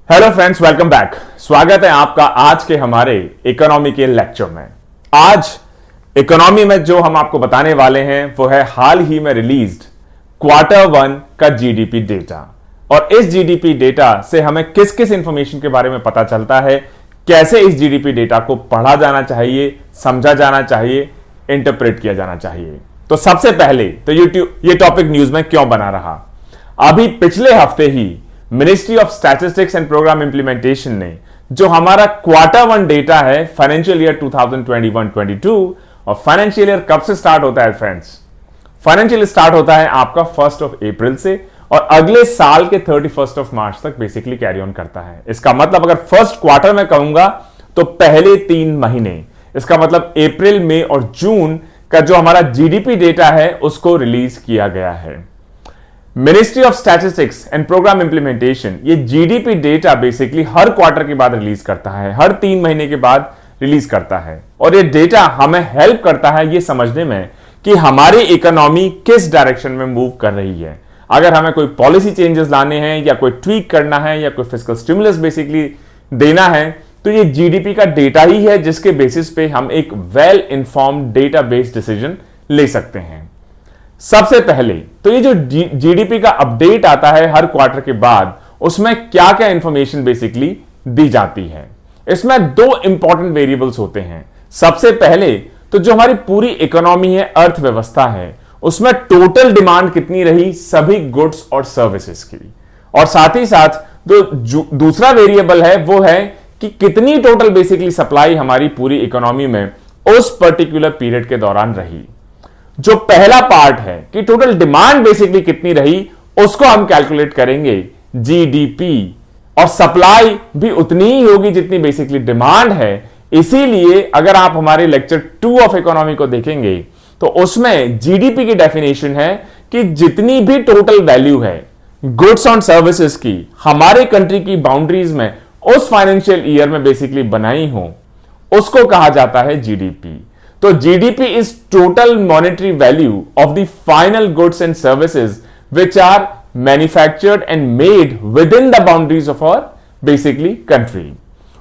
Hello friends, welcome back. स्वागत है आपका आज के हमारे इकोनॉमी के लेक्चर में। आज इकोनॉमी में जो हम आपको बताने वाले हैं वो है हाल ही में रिलीज्ड Q1 का जीडीपी डेटा। और इस जीडीपी डेटा से हमें किस किस इंफॉर्मेशन के बारे में पता चलता है, कैसे इस जीडीपी डेटा को पढ़ा जाना चाहिए, समझा जाना चाहिए, इंटरप्रेट किया जाना चाहिए। तो सबसे पहले तो ये टॉपिक न्यूज में क्यों बना रहा, अभी पिछले हफ्ते ही ministry of statistics and programme implementation ने जो हमारा Q1 डेटा है फाइनेंशियल ईयर 2021-22, और फाइनेंशियल ईयर कब से स्टार्ट होता है फ्रेंड्स? फाइनेंशियल स्टार्ट होता है आपका 1 अप्रैल से और अगले साल के 31 मार्च तक बेसिकली कैरी ऑन करता है। इसका मतलब अगर फर्स्ट क्वार्टर में कहूंगा तो पहले 3 महीने, इसका मतलब अप्रैल, मई और जून का जो हमारा जीडीपी डेटा है उसको रिलीज किया गया है। Ministry of statistics and programme implementation ये जीडीपी डेटा बेसिकली हर क्वार्टर के बाद रिलीज करता है, हर 3 महीने के बाद रिलीज करता है। और ये डेटा हमें हेल्प करता है ये समझने में कि हमारी इकोनॉमी किस डायरेक्शन में मूव कर रही है। अगर हमें कोई पॉलिसी चेंजेस लाने हैं या कोई ट्वीक करना है या कोई फिस्कल स्टिमुलस बेसिकली देना है, तो ये जीडीपी का डेटा ही है जिसके बेसिस पे हम एक well informed data based decision ले सकते हैं। सबसे पहले तो ये जो जीडीपी का अपडेट आता है हर क्वार्टर के बाद, उसमें क्या क्या इंफॉर्मेशन बेसिकली दी जाती है। इसमें 2 इंपॉर्टेंट वेरिएबल्स होते हैं। सबसे पहले तो जो हमारी पूरी इकोनॉमी है, अर्थव्यवस्था है, उसमें टोटल डिमांड कितनी रही सभी गुड्स और सर्विसेज की, और साथ ही साथ जो दूसरा वेरिएबल है वो है कि कितनी टोटल बेसिकली सप्लाई हमारी पूरी इकोनॉमी में उस पर्टिकुलर पीरियड के दौरान रही। जो पहला पार्ट है कि टोटल डिमांड बेसिकली कितनी रही, उसको हम कैलकुलेट करेंगे जीडीपी, और सप्लाई भी उतनी ही होगी जितनी बेसिकली डिमांड है। इसीलिए अगर आप हमारे लेक्चर 2 ऑफ इकोनॉमी को देखेंगे तो उसमें जीडीपी की डेफिनेशन है कि जितनी भी टोटल वैल्यू है गुड्स और सर्विसेज की हमारे कंट्री की बाउंड्रीज में उस फाइनेंशियल ईयर में बेसिकली बनाई हो, उसको कहा जाता है जीडीपी। तो GDP is total monetary value of the final goods and services which are manufactured and made within the boundaries of our basically country.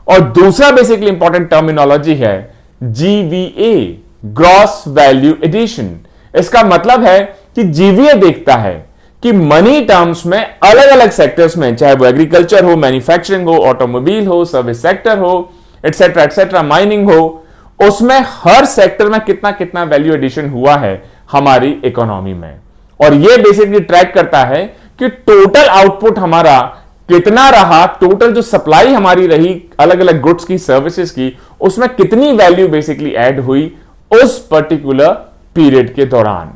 और दूसरा बेसिकली इंपॉर्टेंट टर्मिनोलॉजी है जीवीए, ग्रॉस वैल्यू एडिशन। इसका मतलब है कि GVA देखता है कि मनी टर्म्स में अलग अलग सेक्टर्स में, चाहे वो एग्रीकल्चर हो, मैन्युफैक्चरिंग हो, ऑटोमोबाइल हो, सर्विस सेक्टर हो, एटसेट्रा एटसेट्रा, माइनिंग हो, उसमें हर सेक्टर में कितना कितना वैल्यू एडिशन हुआ है हमारी इकोनॉमी में। और यह बेसिकली ट्रैक करता है कि टोटल आउटपुट हमारा कितना रहा, टोटल जो सप्लाई हमारी रही अलग अलग गुड्स की, सर्विसेज की, उसमें कितनी वैल्यू बेसिकली ऐड हुई उस पर्टिकुलर पीरियड के दौरान।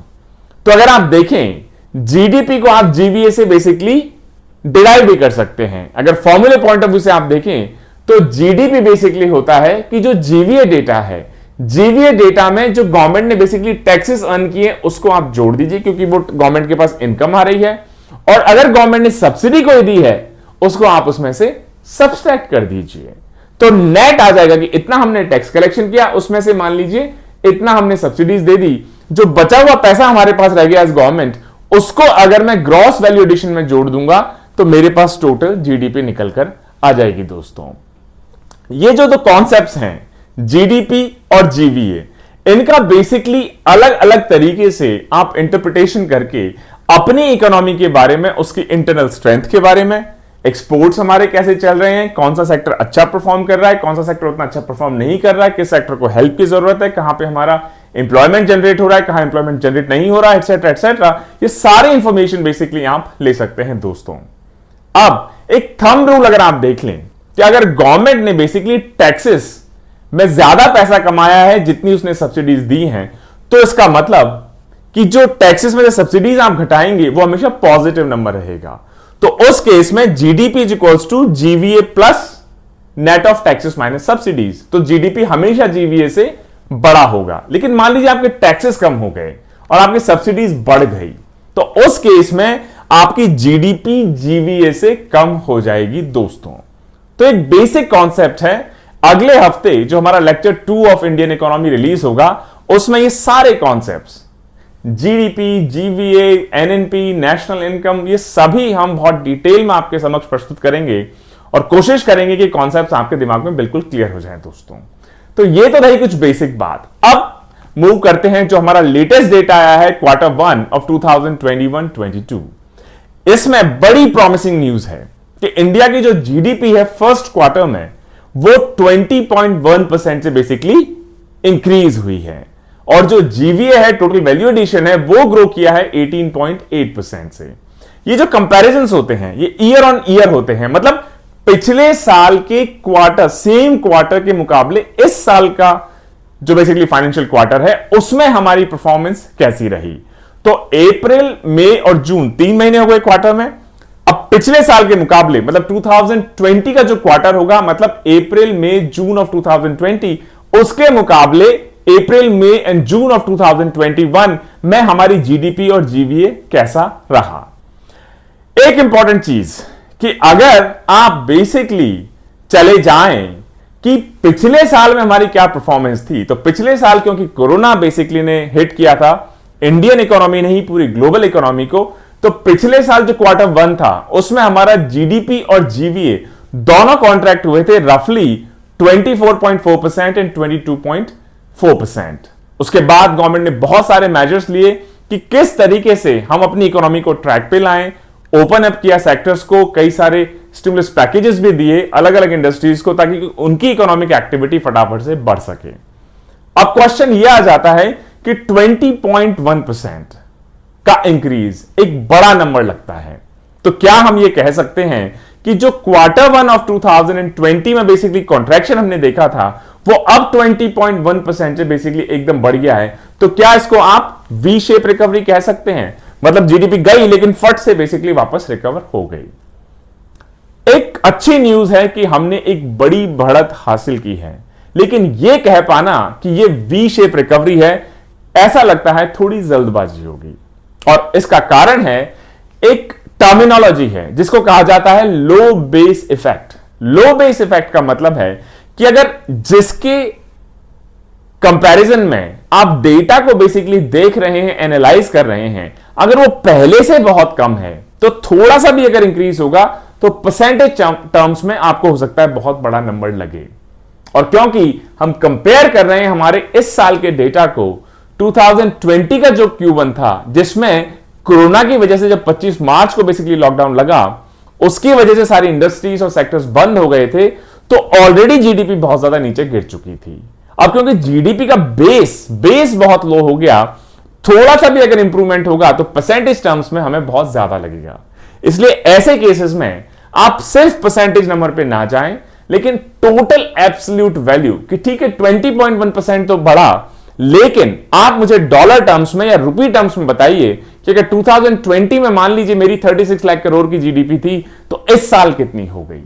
तो अगर आप देखें जीडीपी को आप जीवीए से बेसिकली डिराइव भी कर सकते हैं। अगर फॉर्मूले पॉइंट ऑफ व्यू से आप देखें तो जीडीपी बेसिकली होता है कि जो जीवीए डेटा है, जीवीए डेटा में जो गवर्नमेंट ने बेसिकली टैक्सेस अर्न किए उसको आप जोड़ दीजिए, क्योंकि वो गवर्नमेंट के पास इनकम आ रही है। और अगर गवर्नमेंट ने सब्सिडी कोई दी है उसको आप उसमें से सब्सट्रैक्ट कर दीजिए, तो नेट आ जाएगा कि इतना हमने टैक्स कलेक्शन किया, उसमें से मान लीजिए इतना हमने सब्सिडीज दे दी, जो बचा हुआ पैसा हमारे पास रह गया एज गवर्नमेंट, उसको अगर मैं ग्रॉस वैल्यू एडिशन में जोड़ दूंगा तो मेरे पास टोटल जीडीपी निकलकर आ जाएगी। दोस्तों, ये जो 2 कॉन्सेप्ट्स हैं जीडीपी और जीवीए, इनका बेसिकली अलग अलग तरीके से आप इंटरप्रिटेशन करके अपनी इकोनॉमी के बारे में, उसकी इंटरनल स्ट्रेंथ के बारे में, एक्सपोर्ट्स हमारे कैसे चल रहे हैं, कौन सा सेक्टर अच्छा परफॉर्म कर रहा है, कौन सा सेक्टर उतना अच्छा परफॉर्म नहीं कर रहा है, किस सेक्टर को हेल्प की जरूरत है, कहां पे हमारा इंप्लॉयमेंट जनरेट हो रहा है, कहां इंप्लॉयमेंट जनरेट नहीं हो रहा है, एटसेट्रा एटसेट्रा, ये सारी इंफॉर्मेशन बेसिकली आप ले सकते हैं। दोस्तों, अब एक थंब रूल अगर आप देख लें कि अगर गवर्नमेंट ने बेसिकली टैक्सेस में ज्यादा पैसा कमाया है जितनी उसने सब्सिडीज दी हैं, तो इसका मतलब कि जो टैक्सेस में जो सब्सिडीज आप घटाएंगे वो हमेशा पॉजिटिव नंबर रहेगा। तो उस केस में GDP is equals to GVA plus net of taxes minus subsidies. तो जीडीपी हमेशा जीवीए से बड़ा होगा। लेकिन मान लीजिए आपके टैक्सेस कम हो गए और आपकी सब्सिडीज बढ़ गई, तो उस केस में आपकी जीडीपी जीवीए से कम हो जाएगी। दोस्तों, तो एक बेसिक कॉन्सेप्ट है, अगले हफ्ते जो हमारा lecture 2 of Indian economy release होगा उसमें ये सारे concepts GDP, GVA, NNP, national income, ये सभी हम बहुत डिटेल में आपके समक्ष प्रस्तुत करेंगे और कोशिश करेंगे कि कॉन्सेप्ट्स आपके दिमाग में बिल्कुल क्लियर हो जाएं दोस्तों। तो ये तो रही कुछ बेसिक बात। अब मूव करते हैं, जो हमारा लेटेस्ट डेटा आया है क्वार्टर 1 ऑफ 2021-22। इसमें बड़ी प्रॉमिसिंग न्यूज है कि इंडिया की जो जीडीपी है फर्स्ट क्वार्टर में वो 20.1% से बेसिकली इंक्रीज हुई है, और जो जीवीए है, टोटल वैल्यू एडिशन है, वो ग्रो किया है 18.8% से। ये जो कंपैरिजंस होते हैं ये ईयर ऑन ईयर होते हैं, मतलब पिछले साल के क्वार्टर, सेम क्वार्टर के मुकाबले इस साल का जो बेसिकली फाइनेंशियल क्वार्टर है उसमें हमारी परफॉर्मेंस कैसी रही। तो अप्रैल, मई और जून 3 महीने हो गए क्वार्टर में। अब पिछले साल के मुकाबले मतलब 2020 का जो क्वार्टर होगा, मतलब अप्रैल, मई, जून ऑफ 2020, उसके मुकाबले अप्रैल, मई एंड जून ऑफ 2021 में हमारी जीडीपी और जीवीए कैसा रहा। एक इंपॉर्टेंट चीज कि अगर आप बेसिकली चले जाएं कि पिछले साल में हमारी क्या परफॉर्मेंस थी, तो पिछले साल क्योंकि कोरोना बेसिकली ने हिट किया था इंडियन इकोनॉमी नहीं, पूरी ग्लोबल इकोनॉमी को, तो पिछले साल जो क्वार्टर 1 था उसमें हमारा जीडीपी और जीवीए दोनों कॉन्ट्रैक्ट हुए थे रफली 24.4% एंड 22.4%। उसके बाद गवर्नमेंट ने बहुत सारे मेजर्स लिए कि किस तरीके से हम अपनी इकोनॉमी को ट्रैक पे लाएं, ओपन अप किया सेक्टर्स को, कई सारे स्टिमुलस पैकेजेस भी दिए अलग अलग इंडस्ट्रीज को ताकि उनकी इकोनॉमिक एक्टिविटी फटाफट से बढ़ सके। अब क्वेश्चन यह आ जाता है कि 20.1% का इंक्रीज एक बड़ा नंबर लगता है, तो क्या हम ये कह सकते हैं कि जो क्वार्टर 1 ऑफ 2020 में बेसिकली कॉन्ट्रैक्शन हमने देखा था वो अब 20.1% से बेसिकली एकदम बढ़ गया है। तो क्या इसको आप वी शेप रिकवरी कह सकते हैं, मतलब जीडीपी गई लेकिन फट से बेसिकली वापस रिकवर हो गई। एक अच्छी न्यूज है कि हमने एक बड़ी बढ़त हासिल की है, लेकिन यह कह पाना कि यह वी शेप रिकवरी है, ऐसा लगता है थोड़ी जल्दबाजी होगी। और इसका कारण है एक टर्मिनोलॉजी है जिसको कहा जाता है लो बेस इफेक्ट। लो बेस इफेक्ट का मतलब है कि अगर जिसके कंपैरिजन में आप डेटा को बेसिकली देख रहे हैं, एनालाइज कर रहे हैं, अगर वो पहले से बहुत कम है तो थोड़ा सा भी अगर इंक्रीज होगा तो परसेंटेज टर्म्स में आपको हो सकता है बहुत बड़ा नंबर लगे। और क्योंकि हम कंपेयर कर रहे हैं हमारे इस साल के डेटा को 2020 का जो Q1 था, जिसमें कोरोना की वजह से जब 25 मार्च को बेसिकली लॉकडाउन लगा, उसकी वजह से सारी इंडस्ट्रीज और सेक्टर्स बंद हो गए थे, तो ऑलरेडी जीडीपी बहुत ज्यादा नीचे गिर चुकी थी। अब क्योंकि जीडीपी का बेस बहुत लो हो गया, थोड़ा सा भी अगर इंप्रूवमेंट होगा तो परसेंटेज टर्म्स में हमें बहुत ज्यादा लगेगा। इसलिए ऐसे केसेस में आप सिर्फ परसेंटेज नंबर पे ना जाएं, लेकिन टोटल एब्सोल्यूट वैल्यू कि ठीक है 20.1% तो बढ़ा, लेकिन आप मुझे डॉलर टर्म्स में या रुपी टर्म्स में बताइए कि अगर 2020 में मान लीजिए मेरी 36 लाख करोड़ की जीडीपी थी तो इस साल कितनी हो गई,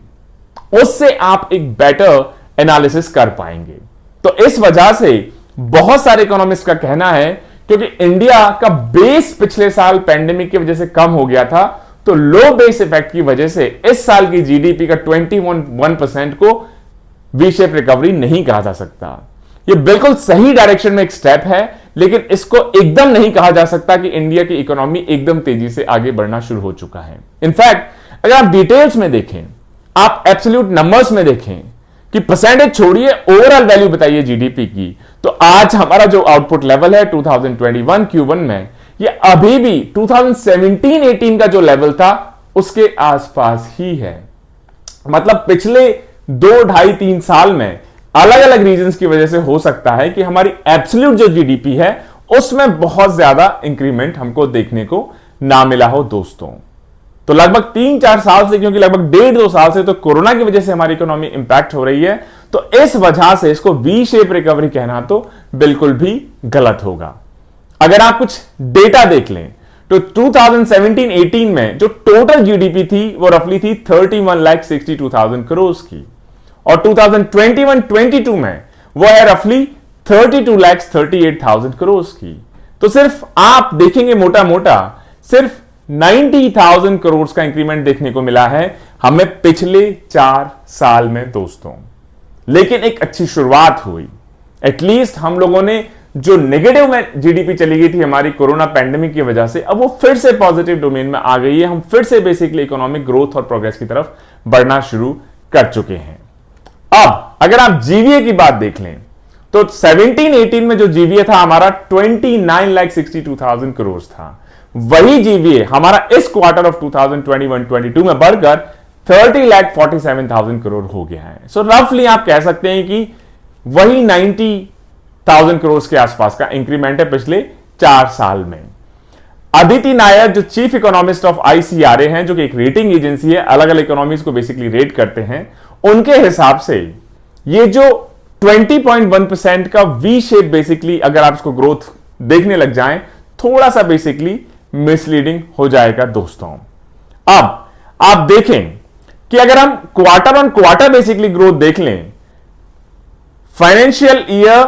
उससे आप एक बेटर एनालिसिस कर पाएंगे। तो इस वजह से बहुत सारे इकोनॉमिस्ट का कहना है क्योंकि इंडिया का बेस पिछले साल पैंडेमिक की वजह से कम हो गया था, तो लो बेस इफेक्ट की वजह से इस साल की जीडीपी का 21% को वी शेप रिकवरी नहीं कहा जा सकता। ये बिल्कुल सही डायरेक्शन में एक स्टेप है, लेकिन इसको एकदम नहीं कहा जा सकता कि इंडिया की इकोनॉमी एकदम तेजी से आगे बढ़ना शुरू हो चुका है। इनफैक्ट अगर आप डिटेल्स में देखें, आप एब्सोल्यूट नंबर्स में देखें कि परसेंटेज छोड़िए, ओवरऑल वैल्यू बताइए जीडीपी की, तो आज हमारा जो आउटपुट लेवल है 2021 Q1 में, ये अभी भी 2017-18 का जो लेवल था उसके आसपास ही है। मतलब पिछले 2, 2.5, 3 साल में अलग अलग रीजंस की वजह से हो सकता है कि हमारी एब्सोल्यूट जो जीडीपी है उसमें बहुत ज्यादा इंक्रीमेंट हमको देखने को ना मिला हो दोस्तों। तो लगभग 3-4 साल से, क्योंकि लगभग 1.5-2 साल से तो कोरोना की वजह से हमारी इकोनॉमी इंपैक्ट हो रही है, तो इस वजह से इसको वी शेप रिकवरी कहना तो बिल्कुल भी गलत होगा। अगर आप कुछ डेटा देख लें तो 2017-18 में जो टोटल जीडीपी थी वो रफली थी 31,62,000 करोड़ की, और 2021-22 में वो है रफली 32,38,000 करोड़ की। तो सिर्फ आप देखेंगे मोटा मोटा सिर्फ 90,000 करोड़ का इंक्रीमेंट देखने को मिला है हमें पिछले 4 साल में दोस्तों। लेकिन एक अच्छी शुरुआत हुई, एटलीस्ट हम लोगों ने जो नेगेटिव में जीडीपी चली गई थी हमारी कोरोना पैंडेमिक की वजह से, अब वो फिर से पॉजिटिव डोमेन में आ गई है। हम फिर से बेसिकली इकोनॉमिक ग्रोथ और प्रोग्रेस की तरफ बढ़ना शुरू कर चुके हैं। अब अगर आप जीवीए की बात देख लें तो 17-18 में जो जीवीए था हमारा 29,62,000 करोड़ था। वही जीवीए हमारा इस क्वार्टर ऑफ 2021-22 में बढ़कर 30,47,000 करोड़ हो गया है। सो रफली आप कह सकते हैं कि वही 90,000 करोड़ के आसपास का इंक्रीमेंट है पिछले 4 साल में। अदिति नायर जो चीफ इकोनॉमिस्ट ऑफ आईसीआरए हैं, जो कि एक रेटिंग एजेंसी है, अलग अलग इकोनॉमीज को बेसिकली रेट करते हैं, उनके हिसाब से ये जो 20.1% का वी शेप बेसिकली अगर आप इसको ग्रोथ देखने लग जाएं, थोड़ा सा बेसिकली मिसलीडिंग हो जाएगा दोस्तों। अब आप देखें कि अगर हम quarter on quarter basically growth देख लें, फाइनेंशियल ईयर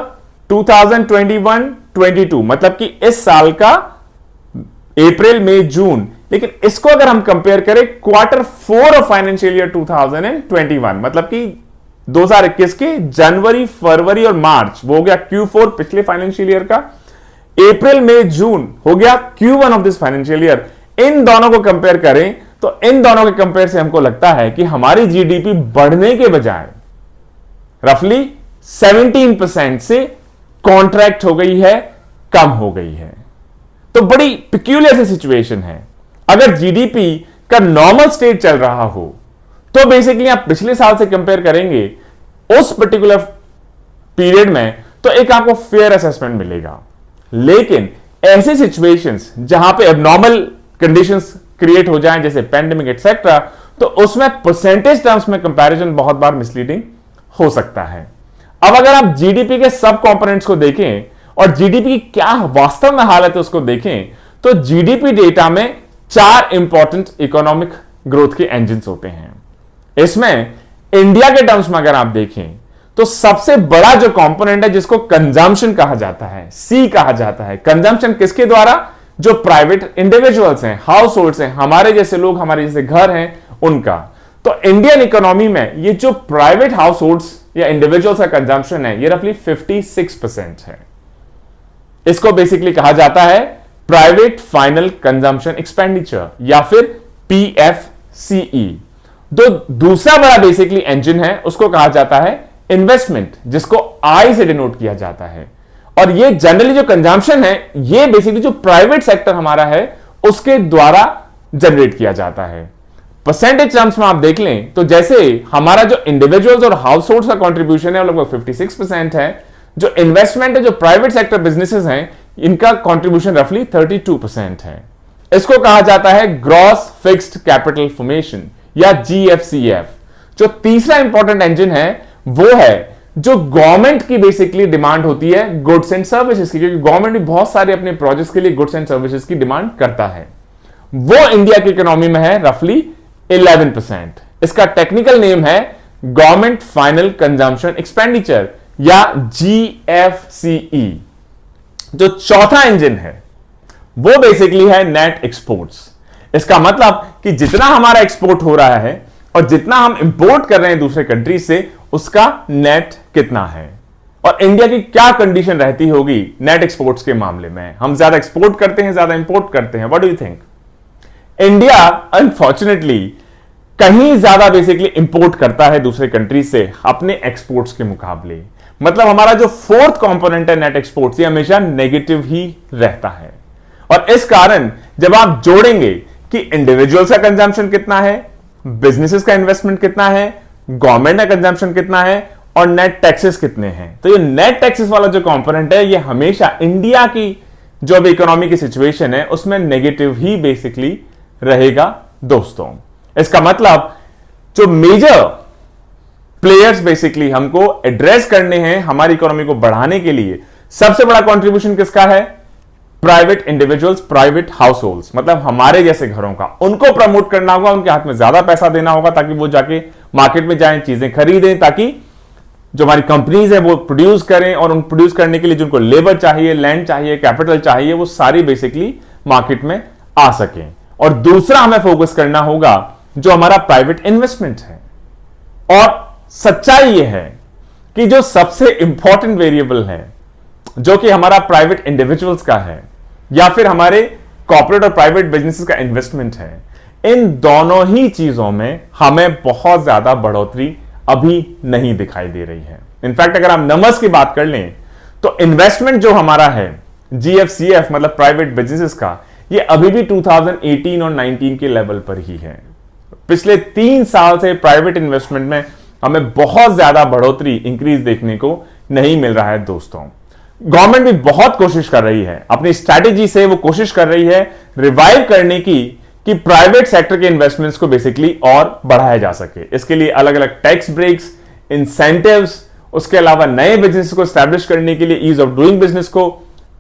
2021-22 मतलब कि इस साल का अप्रैल मई जून, लेकिन इसको अगर हम कंपेयर करें क्वार्टर 4 ऑफ फाइनेंशियल ईयर 2021 मतलब कि 2021 के जनवरी फरवरी और मार्च, वो हो गया Q4 पिछले फाइनेंशियल ईयर का, अप्रैल मई जून हो गया Q1 of this financial year. इन दोनों को कंपेयर करें तो इन दोनों के कंपेयर से हमको लगता है कि हमारी जीडीपी बढ़ने के बजाय रफली 17% से कॉन्ट्रैक्ट हो गई है, कम हो गई है। तो बड़ी पिक्यूलियर सी सिचुएशन है। अगर जीडीपी का नॉर्मल स्टेट चल रहा हो तो बेसिकली आप पिछले साल से कंपेयर करेंगे उस पर्टिकुलर पीरियड में तो एक आपको फेयर असेसमेंट मिलेगा। लेकिन ऐसी सिचुएशंस जहां पे एबनॉर्मल कंडीशंस क्रिएट हो जाएं जैसे पैंडेमिक एटसेट्रा, तो उसमें परसेंटेज टर्म्स में कंपैरिजन बहुत बार मिसलीडिंग हो सकता है। अब अगर आप जीडीपी के सब कंपोनेंट्स को देखें और जीडीपी की क्या वास्तव में हालत है उसको देखें, तो जीडीपी डेटा में 4 इंपॉर्टेंट इकोनॉमिक ग्रोथ के इंजन होते हैं। इसमें इंडिया के टर्म्स में अगर आप देखें तो सबसे बड़ा जो कंपोनेंट है जिसको कंजम्पशन कहा जाता है, सी कहा जाता है। कंजम्पशन किसके द्वारा? जो प्राइवेट इंडिविजुअल्स हैं, हाउस होल्ड्स हैं, हमारे जैसे लोग, हमारे जैसे घर हैं, उनका। तो इंडियन इकोनॉमी में ये जो प्राइवेट हाउस होल्ड्स या इंडिविजुअल्स का कंजम्पशन है, ये रफली 56% है। इसको बेसिकली कहा जाता है प्राइवेट फाइनल कंजम्पशन एक्सपेंडिचर या फिर पीएफसीई। जो दूसरा बड़ा बेसिकली इंजन है उसको कहा जाता है इन्वेस्टमेंट, जिसको आई से डिनोट किया जाता है। और ये जनरली जो कंजम्पशन है ये बेसिकली जो प्राइवेट सेक्टर हमारा है उसके द्वारा जनरेट किया जाता है। परसेंटेज टर्म्स में आप देख लें तो जैसे हमारा जो इंडिविजुअल्स और हाउस होल्ड्स का कंट्रीब्यूशन है वो लगभग 56% है। जो इन्वेस्टमेंट है, जो प्राइवेट सेक्टर बिजनेसेस हैं, इनका कंट्रीब्यूशन रफली 32% है। इसको कहा जाता है ग्रॉस फिक्स्ड कैपिटल फॉर्मेशन या जीएफसीएफ। जो तीसरा इंपॉर्टेंट इंजन है वो है जो गवर्नमेंट की बेसिकली डिमांड होती है गुड्स एंड सर्विसेज की, क्योंकि गवर्नमेंट भी बहुत सारे अपने प्रोजेक्ट्स के लिए गुड्स एंड सर्विसेज की डिमांड करता है। वो इंडिया की इकोनॉमी में है रफली 11%। इसका टेक्निकल नेम है गवर्नमेंट फाइनल कंजम्पशन एक्सपेंडिचर या जीएफसीई। जो चौथा इंजन है वो बेसिकली है नेट एक्सपोर्ट्स। इसका मतलब कि जितना हमारा एक्सपोर्ट हो रहा है और जितना हम इंपोर्ट कर रहे हैं दूसरे कंट्री से, उसका नेट कितना है और इंडिया की क्या कंडीशन रहती होगी नेट एक्सपोर्ट्स के मामले में। हम ज्यादा एक्सपोर्ट करते हैं, ज्यादा इंपोर्ट करते हैं? What do you think? India unfortunately कहीं ज्यादा बेसिकली इंपोर्ट करता है दूसरे कंट्री से अपने एक्सपोर्ट्स के मुकाबले। मतलब हमारा जो फोर्थ कंपोनेंट है नेट एक्सपोर्ट्स, ये हमेशा नेगेटिव ही रहता है। और इस कारण जब आप जोड़ेंगे कि इंडिविजुअल्स का कंजम्पशन कितना है, बिजनेसेस का इन्वेस्टमेंट कितना है, गवर्नमेंट का कंजम्पशन कितना है और नेट टैक्सेस कितने हैं, तो ये नेट टैक्सेस वाला जो कंपोनेंट है ये हमेशा इंडिया की जो अभी इकोनॉमी की सिचुएशन है उसमें नेगेटिव ही बेसिकली रहेगा दोस्तों। इसका मतलब जो मेजर प्लेयर्स बेसिकली हमको एड्रेस करने हैं हमारी इकोनॉमी को बढ़ाने के लिए, सबसे बड़ा कंट्रीब्यूशन किसका है? Private individuals, private house holds, मतलब हमारे जैसे घरों का। उनको प्रमोट करना होगा, उनके हाथ में ज्यादा पैसा देना होगा ताकि वो जाके मार्केट में जाएं, चीजें खरीदें, ताकि जो हमारी कंपनीज है वो प्रोड्यूस करें और उन प्रोड्यूस करने के लिए जिनको लेबर चाहिए, लैंड चाहिए, कैपिटल चाहिए, वो सारी बेसिकली मार्केट में आ सकें। और दूसरा हमें फोकस करना होगा जो हमारा प्राइवेट इन्वेस्टमेंट है। और सच्चाई यह है कि जो सबसे इंपॉर्टेंट वेरिएबल है जो कि हमारा प्राइवेट इंडिविजुअल्स का है या फिर हमारे कॉर्पोरेट और प्राइवेट बिजनेसेस का इन्वेस्टमेंट है, इन दोनों ही चीजों में हमें बहुत ज्यादा बढ़ोतरी अभी नहीं दिखाई दे रही है। इनफैक्ट अगर आप नंबर्स की बात कर लें तो इन्वेस्टमेंट जो हमारा है जीएफसीएफ मतलब प्राइवेट बिजनेसेस का, ये अभी भी 2018 और 19 के लेवल पर ही है। पिछले 3 साल से प्राइवेट इन्वेस्टमेंट में हमें बहुत ज्यादा बढ़ोतरी इंक्रीज देखने को नहीं मिल रहा है दोस्तों। गवर्नमेंट भी बहुत कोशिश कर रही है, अपनी स्ट्रैटेजी से वो कोशिश कर रही है रिवाइव करने की कि प्राइवेट सेक्टर के इन्वेस्टमेंट्स को बेसिकली और बढ़ाया जा सके। इसके लिए अलग अलग टैक्स ब्रेक्स, इंसेंटिव्स, उसके अलावा नए बिजनेस को स्टैब्लिश करने के लिए ईज ऑफ डूइंग बिजनेस को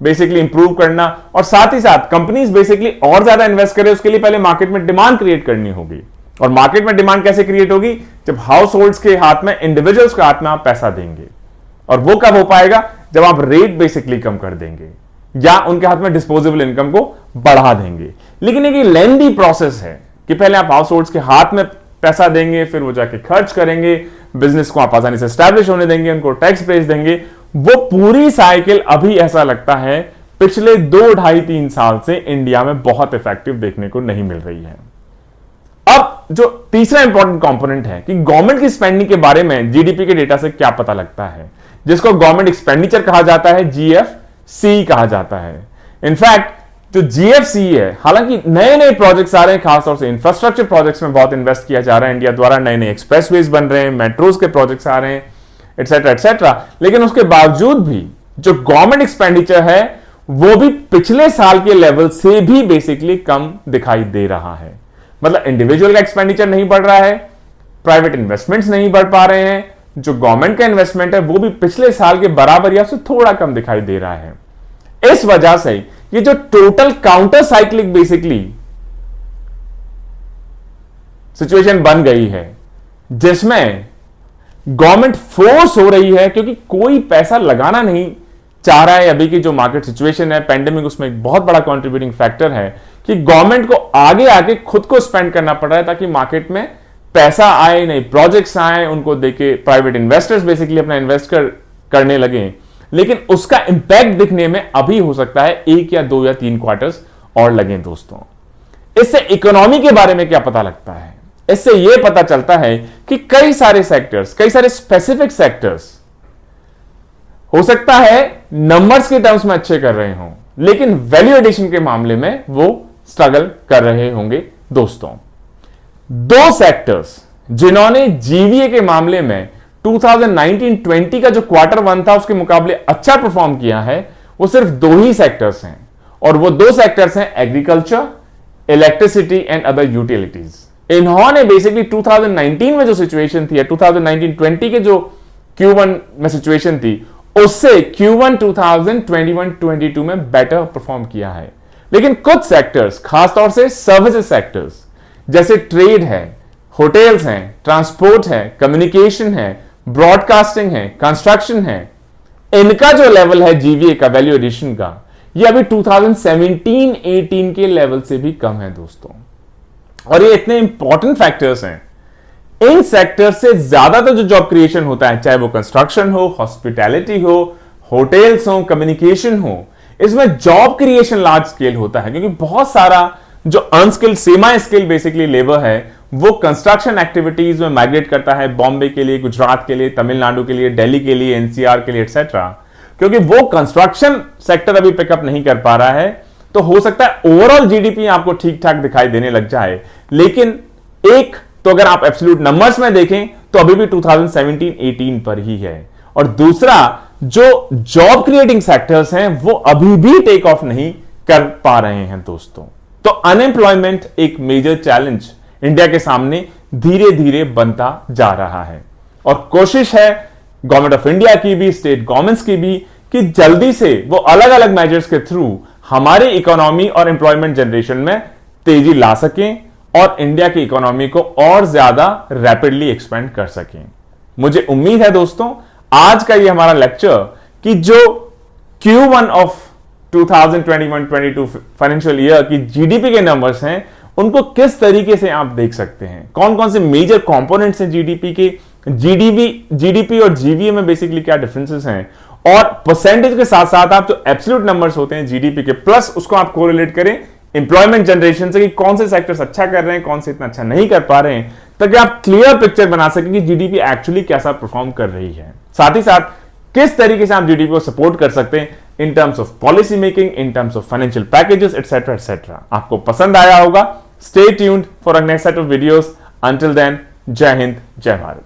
बेसिकली इंप्रूव करना, और साथ ही साथ कंपनीज बेसिकली और ज्यादा इन्वेस्ट करें उसके लिए पहले मार्केट में डिमांड क्रिएट करनी होगी। और मार्केट में डिमांड कैसे क्रिएट होगी? जब हाउस होल्ड्स के हाथ में, इंडिविजुअल्स के हाथ में आप पैसा देंगे। और वो कब हो पाएगा? जब आप रेट बेसिकली कम कर देंगे या उनके हाथ में डिस्पोजेबल इनकम को बढ़ा देंगे। लेकिन एक लेंथी प्रोसेस है कि पहले आप हाउस होल्ड्स के हाथ में पैसा देंगे, फिर वो जाके खर्च करेंगे, बिजनेस को आप आसानी से स्टैब्लिश होने देंगे, उनको टैक्स ब्रेक देंगे। वो पूरी साइकिल अभी ऐसा लगता है पिछले 2, 2.5, 3 साल से इंडिया में बहुत इफेक्टिव देखने को नहीं मिल रही है। अब जो तीसरा इंपॉर्टेंट कंपोनेंट है कि गवर्नमेंट की स्पेंडिंग के बारे में जीडीपी के डेटा से क्या पता लगता है, जिसको गवर्नमेंट एक्सपेंडिचर कहा जाता है, जीएफसी कहा जाता है। इनफैक्ट जो जीएफसी है, हालांकि नए नए प्रोजेक्ट्स आ रहे हैं, खासतौर से इंफ्रास्ट्रक्चर प्रोजेक्ट्स में बहुत इन्वेस्ट किया जा रहा है इंडिया द्वारा, नए नए एक्सप्रेसवेज बन रहे हैं, मेट्रोज के प्रोजेक्ट्स आ रहे हैं, एटसेट्रा एटसेट्रा। लेकिन उसके बावजूद भी जो गवर्नमेंट एक्सपेंडिचर है वो भी पिछले साल के लेवल से भी बेसिकली कम दिखाई दे रहा है। मतलब इंडिविजुअल का एक्सपेंडिचर नहीं बढ़ रहा है, प्राइवेट इन्वेस्टमेंट्स नहीं बढ़ पा रहे हैं, जो गवर्नमेंट का इन्वेस्टमेंट है वो भी पिछले साल के बराबर या उससे थोड़ा कम दिखाई दे रहा है। इस वजह से ये जो total counter cyclic basically situation बन गई है, जिसमें गवर्नमेंट फोर्स हो रही है, क्योंकि कोई पैसा लगाना नहीं चाह रहा है। अभी की जो मार्केट सिचुएशन है, पेंडेमिक उसमें एक बहुत बड़ा कंट्रीब्यूटिंग फैक्टर है कि गवर्नमेंट को आगे आगे खुद को स्पेंड करना पड़ रहा है ताकि मार्केट में पैसा आए, नए प्रोजेक्ट्स आए, उनको देके प्राइवेट इन्वेस्टर्स बेसिकली अपना इन्वेस्ट करने लगे। लेकिन उसका इंपैक्ट दिखने में अभी हो सकता है 1 या 2 या 3 क्वार्टर्स और लगे दोस्तों। इससे इकोनॉमी के बारे में क्या पता लगता है? इससे यह पता चलता है कि कई सारे सेक्टर्स, कई सारे स्पेसिफिक सेक्टर्स हो सकता है नंबर्स के टर्म्स में अच्छे कर रहे हों, लेकिन वैल्यू एडिशन के मामले में वो स्ट्रगल कर रहे होंगे दोस्तों। 2 सेक्टर्स जिन्होंने जीवीए के मामले में 2019-20 का जो Q1 था उसके मुकाबले अच्छा परफॉर्म किया है, वो सिर्फ 2 ही सेक्टर्स हैं, और वो 2 सेक्टर्स हैं agriculture, electricity and other utilities. इन्होंने बेसिकली 2019 में जो सिचुएशन थी या 2019-20 के जो Q1 में सिचुएशन थी उससे Q1 2021-22 में बेटर परफॉर्म किया है। लेकिन कुछ सेक्टर्स, खासतौर से सर्विसेज सेक्टर्स जैसे ट्रेड है, होटल्स हैं, ट्रांसपोर्ट है, कम्युनिकेशन है, ब्रॉडकास्टिंग है, कंस्ट्रक्शन है, इनका जो लेवल है जीवीए का, वैल्यू एडिशन का, ये अभी 2017-18 के लेवल से भी कम है दोस्तों। और ये इतने इंपॉर्टेंट फैक्टर्स हैं, इन सेक्टर से ज्यादातर जो जॉब क्रिएशन होता है, चाहे वो कंस्ट्रक्शन हो, हॉस्पिटैलिटी हो, होटल्स हो, कम्युनिकेशन हो, इसमें जॉब क्रिएशन लार्ज स्केल होता है, क्योंकि बहुत सारा जो unskilled, semi skilled basically labour है वो कंस्ट्रक्शन एक्टिविटीज में माइग्रेट करता है बॉम्बे के लिए, गुजरात के लिए, तमिलनाडु के लिए, दिल्ली के लिए, एनसीआर के लिए एटसेट्रा। क्योंकि वो कंस्ट्रक्शन सेक्टर अभी पिकअप नहीं कर पा रहा है, तो हो सकता है ओवरऑल जीडीपी आपको ठीक ठाक दिखाई देने लग जाए। लेकिन एक तो अगर आप एब्सोल्यूट नंबर्स में देखें तो अभी भी 2017-18 पर ही है, और दूसरा जो जॉब क्रिएटिंग सेक्टर्स हैं वो अभी भी टेक ऑफ नहीं कर पा रहे हैं दोस्तों। तो अनएम्प्लॉयमेंट एक मेजर चैलेंज इंडिया के सामने धीरे धीरे बनता जा रहा है, और कोशिश है गवर्नमेंट ऑफ इंडिया की भी, स्टेट गवर्नमेंट्स की भी, कि जल्दी से वो अलग अलग मेजर्स के थ्रू हमारे इकोनॉमी और एम्प्लॉयमेंट जनरेशन में तेजी ला सकें और इंडिया की इकोनॉमी को और ज्यादा रैपिडली एक्सपेंड कर सकें। मुझे उम्मीद है दोस्तों आज का ये हमारा लेक्चर कि जो Q1 ऑफ 2021-22 फाइनेंशियल ईयर की जीडीपी के नंबर्स हैं उनको किस तरीके से आप देख सकते हैं, कौन कौन से मेजर कंपोनेंट्स हैं जीडीपी के, जीडीपी और जीवीए में बेसिकली क्या डिफरेंसेस हैं, और परसेंटेज के साथ साथ आप जो एब्सोल्यूट नंबर्स होते हैं जीडीपी के प्लस उसको आप कोरिलेट करें एम्प्लॉयमेंट जनरेशन से कि कौन से सेक्टर्स अच्छा कर रहे हैं, कौन से इतना अच्छा नहीं कर पा रहे हैं, ताकि आप क्लियर पिक्चर बना सकें कि जीडीपी एक्चुअली कैसा परफॉर्म कर रही है। साथ ही साथ किस तरीके से आप जीडीपी को सपोर्ट कर सकते हैं in terms of policy making, in terms of financial packages, etcetera etcetera. आपको पसंद आया होगा। Stay tuned for a next set of videos. Until then, जय हिंद, जय भारत।